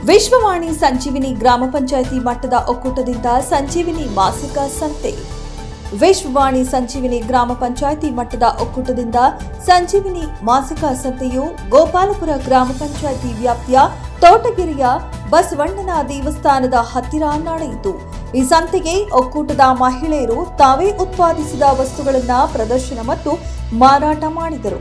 ವಿಶ್ವವಾಣಿ ಸಂಜೀವಿನಿ ಗ್ರಾಮ ಪಂಚಾಯಿತಿ ಮಟ್ಟದ ಒಕ್ಕೂಟದಿಂದ ಸಂಜೀವಿನಿ ಮಾಸಿಕ ಸಂತೆ. ವಿಶ್ವವಾಣಿ ಸಂಜೀವಿನಿ ಗ್ರಾಮ ಪಂಚಾಯಿತಿ ಮಟ್ಟದ ಒಕ್ಕೂಟದಿಂದ ಸಂಜೀವಿನಿ ಮಾಸಿಕ ಸಂತೆಯು ಗೋಪಾಲಪುರ ಗ್ರಾಮ ಪಂಚಾಯಿತಿ ವ್ಯಾಪ್ತಿಯ ತೋಟಗೆರೆಯ ಬಸವಣ್ಣನ ದೇವಸ್ಥಾನದ ಹತ್ತಿರ ನಡೆಯಿತು. ಈ ಸಂತೆಗೆ ಒಕ್ಕೂಟದ ಮಹಿಳೆಯರು ತಾವೇ ಉತ್ಪಾದಿಸಿದ ವಸ್ತುಗಳನ್ನು ಪ್ರದರ್ಶನ ಮತ್ತು ಮಾರಾಟ ಮಾಡಿದರು.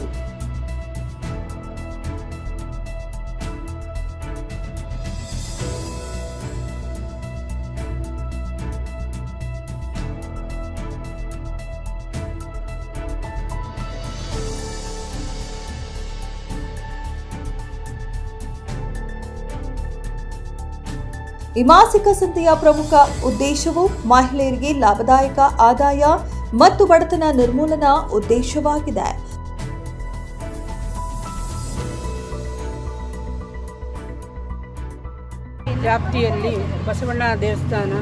ಈ ಮಾಸಿಕ ಸಂತೆಯ ಪ್ರಮುಖ ಉದ್ದೇಶವು ಮಹಿಳೆಯರಿಗೆ ಲಾಭದಾಯಕ ಆದಾಯ ಮತ್ತು ಬಡತನ ನಿರ್ಮೂಲನಾ ಉದ್ದೇಶವಾಗಿದೆ. ವ್ಯಾಪ್ತಿಯಲ್ಲಿ ಬಸವಣ್ಣ ದೇವಸ್ಥಾನ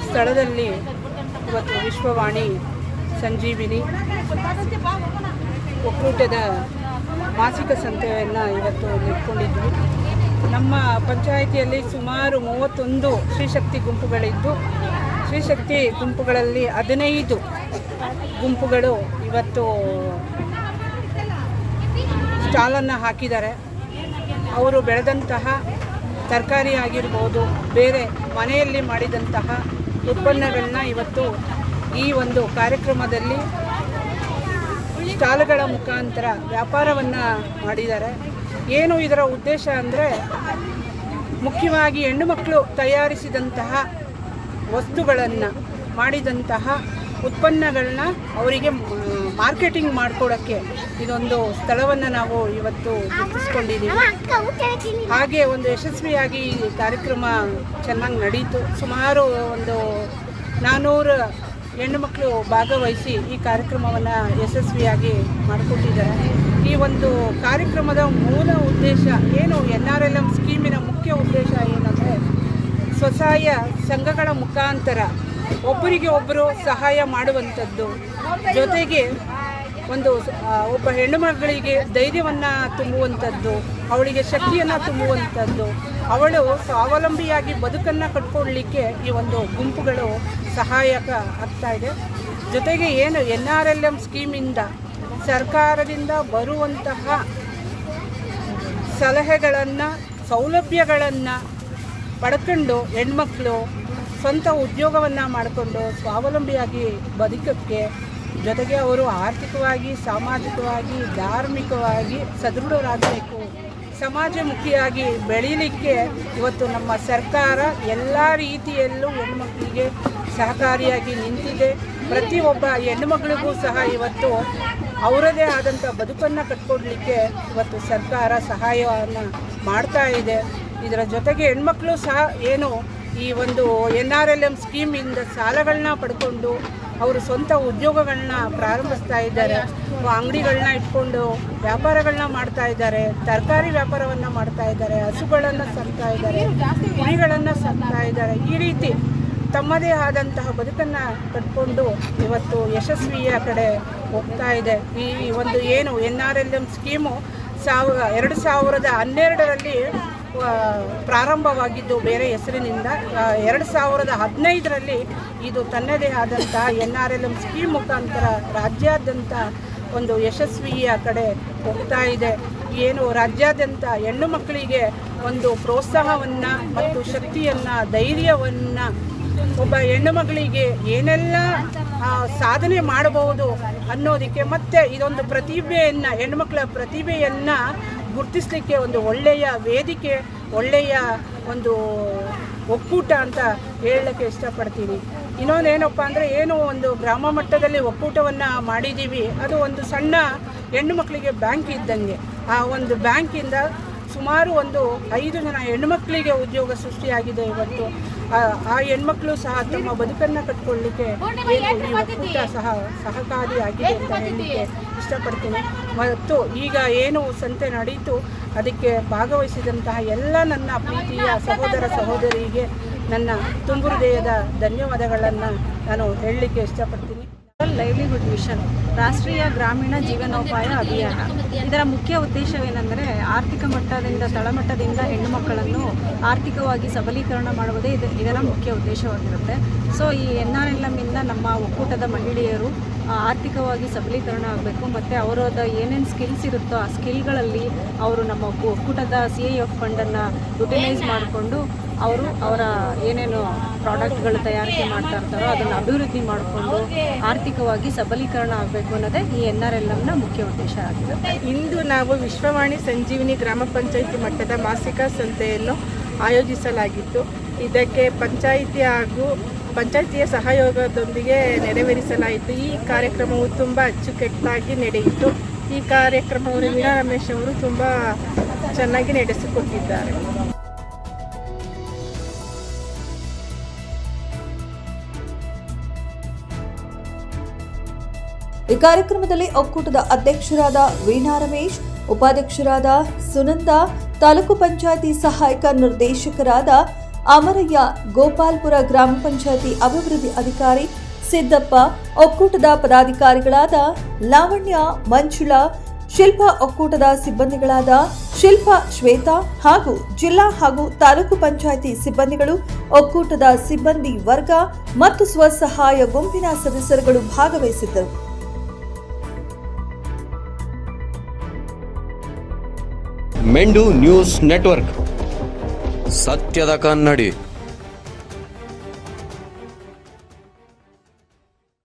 ಸ್ಥಳದಲ್ಲಿ ಇವತ್ತು ವಿಶ್ವವಾಣಿ ಸಂಜೀವಿನಿ ಒಕ್ಕೂಟದ ಮಾಸಿಕ ಸಂತೆಯನ್ನು ಇವತ್ತು ಇಟ್ಕೊಂಡಿದ್ವಿ. ನಮ್ಮ ಪಂಚಾಯಿತಿಯಲ್ಲಿ ಸುಮಾರು 31 ಶ್ರೀಶಕ್ತಿ ಗುಂಪುಗಳಿದ್ದು, ಶ್ರೀಶಕ್ತಿ ಗುಂಪುಗಳಲ್ಲಿ 15 ಗುಂಪುಗಳು ಇವತ್ತು ಸ್ಟಾಲನ್ನು ಹಾಕಿದ್ದಾರೆ. ಅವರು ಬೆಳೆದಂತಹ ತರಕಾರಿ ಆಗಿರ್ಬೋದು, ಬೇರೆ ಮನೆಯಲ್ಲಿ ಮಾಡಿದಂತಹ ಉತ್ಪನ್ನಗಳನ್ನ ಇವತ್ತು ಈ ಒಂದು ಕಾರ್ಯಕ್ರಮದಲ್ಲಿ ಸ್ಟಾಲ್ಗಳ ಮುಖಾಂತರ ವ್ಯಾಪಾರವನ್ನು ಮಾಡಿದ್ದಾರೆ. ಏನು ಇದರ ಉದ್ದೇಶ ಅಂದರೆ, ಮುಖ್ಯವಾಗಿ ಹೆಣ್ಣು ಮಕ್ಕಳು ತಯಾರಿಸಿದಂತಹ ವಸ್ತುಗಳನ್ನು, ಮಾಡಿದಂತಹ ಉತ್ಪನ್ನಗಳನ್ನ ಅವರಿಗೆ ಮಾರ್ಕೆಟಿಂಗ್ ಮಾಡಿಕೊಡೋಕ್ಕೆ ಇದೊಂದು ಸ್ಥಳವನ್ನು ನಾವು ಇವತ್ತು ಗುರುತಿಸ್ಕೊಂಡಿದ್ದೀವಿ. ಹಾಗೆ ಒಂದು ಯಶಸ್ವಿಯಾಗಿ ಈ ಕಾರ್ಯಕ್ರಮ ಚೆನ್ನಾಗಿ ನಡೀತು. ಸುಮಾರು ಒಂದು 400 ಹೆಣ್ಣು ಮಕ್ಕಳು ಭಾಗವಹಿಸಿ ಈ ಕಾರ್ಯಕ್ರಮವನ್ನು ಯಶಸ್ವಿಯಾಗಿ ಮಾಡಿಕೊಟ್ಟಿದ್ದಾರೆ. ಈ ಒಂದು ಕಾರ್ಯಕ್ರಮದ ಮೂಲ ಉದ್ದೇಶ ಏನು, NRLM ಸ್ಕೀಮಿನ ಮುಖ್ಯ ಉದ್ದೇಶ ಏನಂದರೆ, ಸ್ವಸಹಾಯ ಸಂಘಗಳ ಮುಖಾಂತರ ಒಬ್ಬರಿಗೆ ಒಬ್ಬರು ಸಹಾಯ ಮಾಡುವಂಥದ್ದು, ಜೊತೆಗೆ ಒಬ್ಬ ಹೆಣ್ಣು ಮಗಳಿಗೆ ಧೈರ್ಯವನ್ನು ತುಂಬುವಂಥದ್ದು, ಅವಳಿಗೆ ಶಕ್ತಿಯನ್ನು ತುಂಬುವಂಥದ್ದು, ಅವಳು ಸ್ವಾವಲಂಬಿಯಾಗಿ ಬದುಕನ್ನು ಕಟ್ಕೊಳ್ಳಲಿಕ್ಕೆ ಈ ಒಂದು ಗುಂಪುಗಳು ಸಹಾಯಕ ಆಗ್ತಾ ಇದೆ. ಜೊತೆಗೆ ಏನು NRLM ಸ್ಕೀಮಿಂದ ಸರ್ಕಾರದಿಂದ ಬರುವಂತಹ ಸಲಹೆಗಳನ್ನು, ಸೌಲಭ್ಯಗಳನ್ನು ಪಡ್ಕೊಂಡು ಹೆಣ್ಮಕ್ಳು ಸ್ವಂತ ಉದ್ಯೋಗವನ್ನು ಮಾಡಿಕೊಂಡು ಸ್ವಾವಲಂಬಿಯಾಗಿ ಬದುಕೋಕ್ಕೆ, ಜೊತೆಗೆ ಅವರು ಆರ್ಥಿಕವಾಗಿ, ಸಾಮಾಜಿಕವಾಗಿ, ಧಾರ್ಮಿಕವಾಗಿ ಸದೃಢರಾಗಬೇಕು, ಸಮಾಜಮುಖಿಯಾಗಿ ಬೆಳೀಲಿಕ್ಕೆ ಇವತ್ತು ನಮ್ಮ ಸರ್ಕಾರ ಎಲ್ಲ ರೀತಿಯಲ್ಲೂ ಹೆಣ್ಮಕ್ಳಿಗೆ ಸಹಕಾರಿಯಾಗಿ ನಿಂತಿದೆ. ಪ್ರತಿಯೊಬ್ಬ ಹೆಣ್ಣುಮಗಳಿಗೂ ಸಹ ಇವತ್ತು ಅವರದೇ ಆದಂಥ ಬದುಕನ್ನು ಕಟ್ಕೊಡ್ಲಿಕ್ಕೆ ಇವತ್ತು ಸರ್ಕಾರ ಸಹಾಯವನ್ನು ಮಾಡ್ತಾ ಇದೆ. ಇದರ ಜೊತೆಗೆ ಹೆಣ್ಮಕ್ಳು ಸಹ ಏನು ಈ ಒಂದು NRLM ಸ್ಕೀಮಿಂದ ಸಾಲಗಳನ್ನ ಪಡ್ಕೊಂಡು ಅವರು ಸ್ವಂತ ಉದ್ಯೋಗಗಳನ್ನ ಪ್ರಾರಂಭಿಸ್ತಾ ಇದ್ದಾರೆ. ಅಂಗಡಿಗಳನ್ನ ಇಟ್ಕೊಂಡು ವ್ಯಾಪಾರಗಳನ್ನ ಮಾಡ್ತಾ ಇದ್ದಾರೆ, ತರಕಾರಿ ವ್ಯಾಪಾರವನ್ನು ಮಾಡ್ತಾ ಇದ್ದಾರೆ, ಹಸುಗಳನ್ನು ಸಾಕ್ತಾ ಇದ್ದಾರೆ, ಕುರಿಗಳನ್ನು ಸಾಕ್ತಾ ಇದ್ದಾರೆ. ಈ ರೀತಿ ತಮ್ಮದೇ ಆದಂತಹ ಬದುಕನ್ನು ಕಟ್ಕೊಂಡು ಇವತ್ತು ಯಶಸ್ವಿಯ ಕಡೆ ಹೋಗ್ತಾ ಇದೆ. ಈ ಒಂದು ಏನು NRLM ಸ್ಕೀಮು 2012ರಲ್ಲಿ ಪ್ರಾರಂಭವಾಗಿದ್ದು ಬೇರೆ ಹೆಸರಿನಿಂದ, 2015ರಲ್ಲಿ ಇದು ತನ್ನದೇ ಆದಂತಹ NRLM ಸ್ಕೀಮ್ ಮುಖಾಂತರ ರಾಜ್ಯಾದ್ಯಂತ ಒಂದು ಯಶಸ್ವಿಯ ಕಡೆ ಹೋಗ್ತಾ ಇದೆ. ಏನು ರಾಜ್ಯಾದ್ಯಂತ ಹೆಣ್ಣು ಮಕ್ಕಳಿಗೆ ಒಂದು ಪ್ರೋತ್ಸಾಹವನ್ನು ಮತ್ತು ಶಕ್ತಿಯನ್ನು, ಧೈರ್ಯವನ್ನು, ಒಬ್ಬ ಹೆಣ್ಣು ಮಗಳಿಗೆ ಏನೆಲ್ಲ ಸಾಧನೆ ಮಾಡಬಹುದು ಅನ್ನೋದಕ್ಕೆ, ಮತ್ತು ಇದೊಂದು ಪ್ರತಿಭೆಯನ್ನು, ಹೆಣ್ಣುಮಕ್ಕಳ ಪ್ರತಿಭೆಯನ್ನು ಗುರುತಿಸಲಿಕ್ಕೆ ಒಂದು ಒಳ್ಳೆಯ ವೇದಿಕೆ, ಒಳ್ಳೆಯ ಒಂದು ಒಕ್ಕೂಟ ಅಂತ ಹೇಳಲಿಕ್ಕೆ ಇಷ್ಟಪಡ್ತೀನಿ. ಇನ್ನೊಂದೇನಪ್ಪ ಅಂದರೆ, ಏನು ಒಂದು ಗ್ರಾಮ ಮಟ್ಟದಲ್ಲಿ ಒಕ್ಕೂಟವನ್ನು ಮಾಡಿದ್ದೀವಿ, ಅದು ಒಂದು ಸಣ್ಣ ಹೆಣ್ಣು ಮಕ್ಕಳಿಗೆ ಬ್ಯಾಂಕ್ ಇದ್ದಂಗೆ. ಆ ಒಂದು ಬ್ಯಾಂಕಿಂದ ಸುಮಾರು 5 ಜನ ಹೆಣ್ಮಕ್ಳಿಗೆ ಉದ್ಯೋಗ ಸೃಷ್ಟಿಯಾಗಿದೆ. ಇವತ್ತು ಆ ಹೆಣ್ಮಕ್ಳು ಸಹ ತಮ್ಮ ಬದುಕನ್ನು ಕಟ್ಕೊಳ್ಳಿಕ್ಕೆ ಈ ಒಕ್ಕೂಟ ಸಹಕಾರಿಯಾಗಿದೆ ಅಂತ ಹೇಳಲಿಕ್ಕೆ ಇಷ್ಟಪಡ್ತೀನಿ. ಮತ್ತು ಈಗ ಏನು ಸಂತೆ ನಡೀತು, ಅದಕ್ಕೆ ಭಾಗವಹಿಸಿದಂತಹ ಎಲ್ಲ ನನ್ನ ಪ್ರೀತಿಯ ಸಹೋದರ ಸಹೋದರಿಗೆ ನನ್ನ ತುಂಬು ಹೃದಯದ ಧನ್ಯವಾದಗಳನ್ನು ನಾನು ಹೇಳಲಿಕ್ಕೆ ಇಷ್ಟಪಡ್ತೀನಿ. ರೂರಲ್ ಲೈವ್ಲಿಹುಡ್ ಮಿಷನ್ ರಾಷ್ಟ್ರೀಯ ಗ್ರಾಮೀಣ ಜೀವನೋಪಾಯ ಅಭಿಯಾನ. ಇದರ ಮುಖ್ಯ ಉದ್ದೇಶವೇನೆಂದರೆ ಆರ್ಥಿಕ ಮಟ್ಟದಿಂದ ತಳಮಟ್ಟದಿಂದ ಹೆಣ್ಣು ಮಕ್ಕಳನ್ನು ಆರ್ಥಿಕವಾಗಿ ಸಬಲೀಕರಣ ಮಾಡುವುದೇ ಇದರ ಮುಖ್ಯ ಉದ್ದೇಶವಾಗಿರುತ್ತೆ. ಸೊ ಈ NRLM ಇಂದ ನಮ್ಮ ಒಕ್ಕೂಟದ ಮಹಿಳೆಯರು ಆರ್ಥಿಕವಾಗಿ ಸಬಲೀಕರಣ ಆಗಬೇಕು ಮತ್ತು ಅವರದ ಏನೇನು ಸ್ಕಿಲ್ಸ್ ಇರುತ್ತೋ ಆ ಸ್ಕಿಲ್ಗಳಲ್ಲಿ ಅವರು ನಮ್ಮ ಒಕ್ಕೂಟದ CIF ಫಂಡನ್ನು ಯುಟಿಲೈಸ್ ಮಾಡಿಕೊಂಡು ಅವರು ಅವರ ಏನೇನು ಪ್ರಾಡಕ್ಟ್ಗಳು ತಯಾರಿಕೆ ಮಾಡ್ತಾ ಇರ್ತಾರೋ ಅದನ್ನು ಅಭಿವೃದ್ಧಿ ಮಾಡಿಕೊಂಡು ಆರ್ಥಿಕವಾಗಿ ಸಬಲೀಕರಣ ಆಗಬೇಕು ಅನ್ನೋದೇ ಈ NRLMನ ಮುಖ್ಯ ಉದ್ದೇಶ ಆಗಿದೆ. ಇಂದು ನಾವು ವಿಶ್ವವಾಣಿ ಸಂಜೀವಿನಿ ಗ್ರಾಮ ಪಂಚಾಯಿತಿ ಮಟ್ಟದ ಮಾಸಿಕ ಸಂತೆಯನ್ನು ಆಯೋಜಿಸಲಾಗಿತ್ತು. ಇದಕ್ಕೆ ಪಂಚಾಯಿತಿ ಹಾಗೂ ಪಂಚಾಯಿತಿಯ ಸಹಯೋಗದೊಂದಿಗೆ ನೆರವೇರಿಸಲಾಯಿತು. ಈ ಕಾರ್ಯಕ್ರಮವು ತುಂಬ ಅಚ್ಚುಕಟ್ಟಾಗಿ ನಡೆಯಿತು. ಈ ಕಾರ್ಯಕ್ರಮವನ್ನು ವೀಣಾ ರಮೇಶ್ ಅವರು ತುಂಬ ಚೆನ್ನಾಗಿ ನಡೆಸಿಕೊಟ್ಟಿದ್ದಾರೆ. ಈ ಕಾರ್ಯಕ್ರಮದಲ್ಲಿ ಒಕ್ಕೂಟದ ಅಧ್ಯಕ್ಷರಾದ ವೀಣಾ ರಮೇಶ್, ಉಪಾಧ್ಯಕ್ಷರಾದ ಸುನಂದ, ತಾಲೂಕು ಪಂಚಾಯಿತಿ ಸಹಾಯಕ ನಿರ್ದೇಶಕರಾದ ಅಮರಯ್ಯ, ಗೋಪಾಲ್ಪುರ ಗ್ರಾಮ ಪಂಚಾಯಿತಿ ಅಭಿವೃದ್ಧಿ ಅಧಿಕಾರಿ ಸಿದ್ದಪ್ಪ, ಒಕ್ಕೂಟದ ಪದಾಧಿಕಾರಿಗಳಾದ ಲಾವಣ್ಯ, ಮಂಜುಳಾ, ಶಿಲ್ಪಾ, ಒಕ್ಕೂಟದ ಸಿಬ್ಬಂದಿಗಳಾದ ಶಿಲ್ಪಾ, ಶ್ವೇತಾ ಹಾಗೂ ಜಿಲ್ಲಾ ಹಾಗೂ ತಾಲೂಕು ಪಂಚಾಯಿತಿ ಸಿಬ್ಬಂದಿಗಳು, ಒಕ್ಕೂಟದ ಸಿಬ್ಬಂದಿ ವರ್ಗ ಮತ್ತು ಸ್ವಸಹಾಯ ಗುಂಪಿನ ಸದಸ್ಯರುಗಳು ಭಾಗವಹಿಸಿದ್ದರು. ಮೆಂಡು ನ್ಯೂಸ್ ನೆಟ್ವರ್ಕ್, ಸತ್ಯದ ಕನ್ನಡಿ.